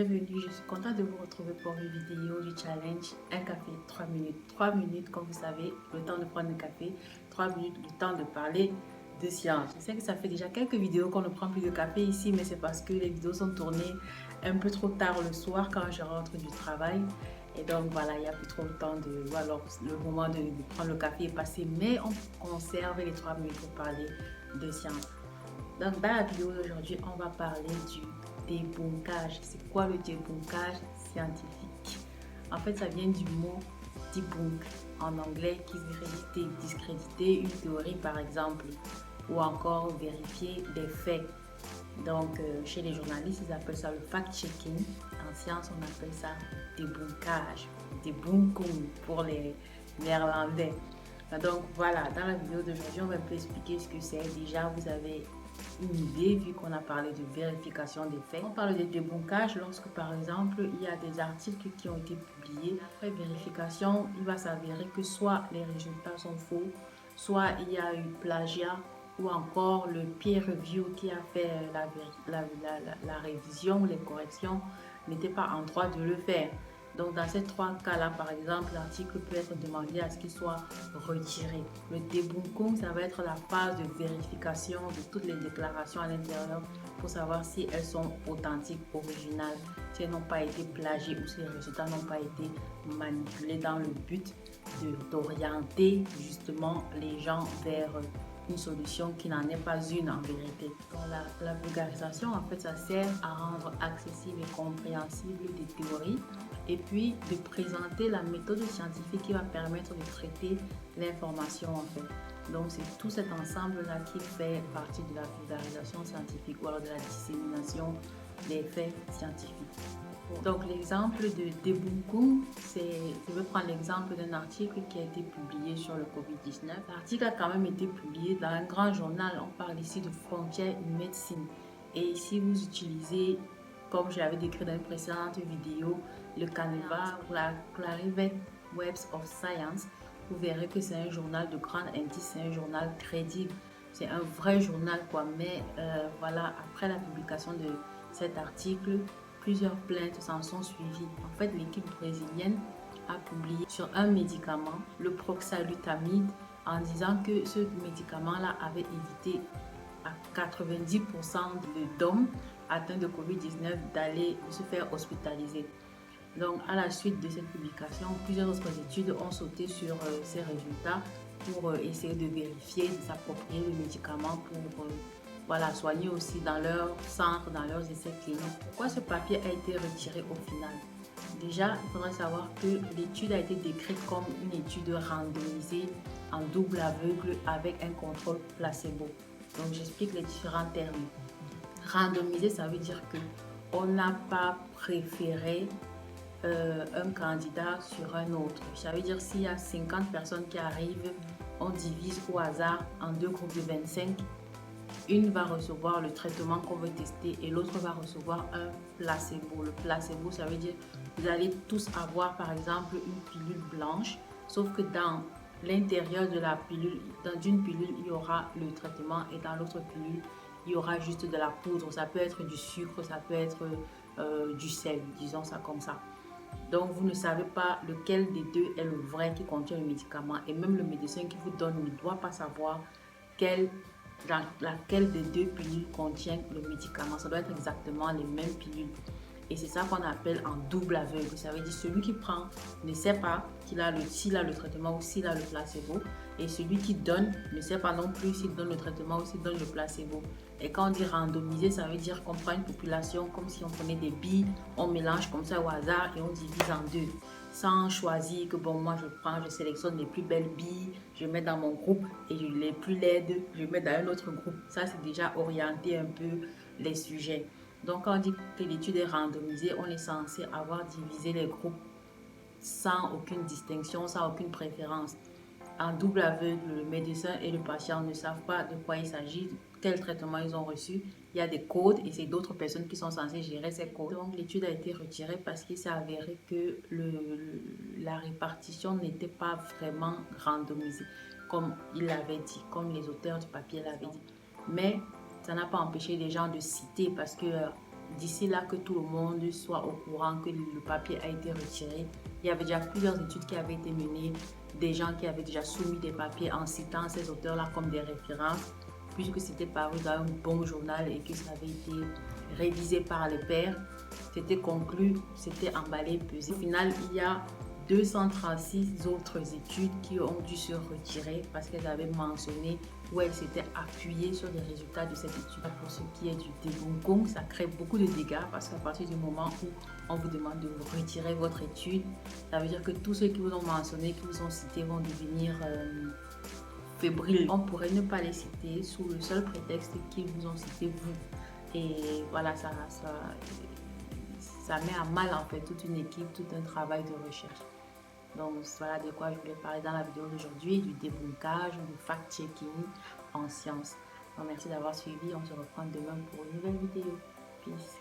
bienvenue. Je suis contente de vous retrouver pour une vidéo du challenge un café 3 minutes. 3 minutes, comme vous savez, le temps de prendre un café, 3 minutes, le temps de parler de science. Je sais que ça fait déjà quelques vidéos qu'on ne prend plus de café ici, mais c'est parce que les vidéos sont tournées un peu trop tard le soir quand je rentre du travail. Et donc voilà, il n'y a plus trop le temps de... Ou alors le moment de prendre le café est passé, mais on conserve les 3 minutes pour parler de science. Donc dans la vidéo d'aujourd'hui, on va parler du débunkage. C'est quoi le débunkage scientifique? En fait, ça vient du mot debunk en anglais qui signifie discréditer une théorie par exemple ou encore vérifier des faits. Donc chez les journalistes, ils appellent ça le fact-checking. En science, on appelle ça débunkage, debunkum pour les néerlandais. Donc voilà, dans la vidéo d'aujourd'hui, on va un peu expliquer ce que c'est. Déjà, vous avez une idée vu qu'on a parlé de vérification des faits. On parle de débunkage lorsque par exemple il y a des articles qui ont été publiés. Après vérification, il va s'avérer que soit les résultats sont faux, soit il y a eu plagiat ou encore le peer review qui a fait la révision, les corrections n'était pas en droit de le faire. Donc, dans ces trois cas-là, par exemple, l'article peut être demandé à ce qu'il soit retiré. Le debunking, ça va être la phase de vérification de toutes les déclarations à l'intérieur pour savoir si elles sont authentiques, originales, si elles n'ont pas été plagiées ou si les résultats n'ont pas été manipulés dans le but d'orienter justement les gens vers une solution qui n'en est pas une en vérité. Donc, la vulgarisation, en fait, ça sert à rendre accessible et compréhensible des théories et puis de présenter la méthode scientifique qui va permettre de traiter l'information en fait. Donc c'est tout cet ensemble-là qui fait partie de la vulgarisation scientifique ou alors de la dissémination des faits scientifiques. Donc l'exemple de debunking, je vais prendre l'exemple d'un article qui a été publié sur le COVID-19. L'article a quand même été publié dans un grand journal, on parle ici de Frontières Médecine. Et si vous utilisez, comme je l'avais décrit dans une précédente vidéo, le Caneva ou la Clarivate Webs of Science, vous verrez que c'est un journal de grande indice, c'est un journal crédible, c'est un vrai journal quoi. Mais voilà, après la publication de cet article, plusieurs plaintes s'en sont suivies. En fait, l'équipe brésilienne a publié sur un médicament, le proxalutamide, en disant que ce médicament-là avait évité à 90% d'hommes atteints de COVID-19 d'aller se faire hospitaliser. Donc, à la suite de cette publication, plusieurs autres études ont sauté sur ces résultats pour essayer de vérifier, de s'approprier le médicament pour voilà, soigner aussi dans leur centre, dans leurs essais cliniques. Pourquoi ce papier a été retiré au final? Déjà, il faudrait savoir que l'étude a été décrite comme une étude randomisée en double aveugle avec un contrôle placebo. Donc, j'explique les différents termes. Randomisé, ça veut dire que on n'a pas préféré un candidat sur un autre. Ça veut dire s'il y a 50 personnes qui arrivent, on divise au hasard en deux groupes de 25. Une va recevoir le traitement qu'on veut tester et l'autre va recevoir un placebo. Le placebo, ça veut dire que vous allez tous avoir par exemple une pilule blanche, sauf que dans l'intérieur de la pilule, dans une pilule, il y aura le traitement et dans l'autre pilule, il y aura juste de la poudre. Ça peut être du sucre, ça peut être du sel, disons ça comme ça. Donc, vous ne savez pas lequel des deux est le vrai qui contient le médicament. Et même le médecin qui vous donne ne doit pas savoir laquelle des deux pilules contient le médicament. Ça doit être exactement les mêmes pilules. Et c'est ça qu'on appelle en double aveugle. Ça veut dire celui qui prend ne sait pas s'il a le traitement ou s'il a le placebo. Et celui qui donne ne sait pas non plus s'il donne le traitement ou s'il donne le placebo. Et quand on dit randomiser, ça veut dire qu'on prend une population comme si on prenait des billes, on mélange comme ça au hasard et on divise en deux. Sans choisir que bon, moi je sélectionne les plus belles billes, je mets dans mon groupe et les plus laides, je mets dans un autre groupe. Ça, c'est déjà orienter un peu les sujets. Donc, quand on dit que l'étude est randomisée, on est censé avoir divisé les groupes sans aucune distinction, sans aucune préférence. En double aveugle, le médecin et le patient ne savent pas de quoi il s'agit, quel traitement ils ont reçu. Il y a des codes et c'est d'autres personnes qui sont censées gérer ces codes. Donc, l'étude a été retirée parce qu'il s'est avéré que la répartition n'était pas vraiment randomisée, comme il l'avait dit, comme les auteurs du papier l'avaient dit. Mais ça n'a pas empêché les gens de citer parce que d'ici là que tout le monde soit au courant que le papier a été retiré. Il y avait déjà plusieurs études qui avaient été menées, des gens qui avaient déjà soumis des papiers en citant ces auteurs-là comme des références, puisque c'était paru dans un bon journal et que ça avait été révisé par les pairs. C'était conclu, c'était emballé, pesé. Au final, il y a 236 autres études qui ont dû se retirer parce qu'elles avaient mentionné où elles s'étaient appuyées sur les résultats de cette étude. Pour ce qui est du débunking, ça crée beaucoup de dégâts parce qu'à partir du moment où on vous demande de vous retirer votre étude, ça veut dire que tous ceux qui vous ont mentionné, qui vous ont cité vont devenir fébriles. On pourrait ne pas les citer sous le seul prétexte qu'ils vous ont cité vous. Et voilà, ça met à mal en fait toute une équipe, tout un travail de recherche. Donc voilà de quoi je voulais parler dans la vidéo d'aujourd'hui, du débunkage, du fact-checking en sciences. Donc merci d'avoir suivi, on se reprend demain pour une nouvelle vidéo. Peace.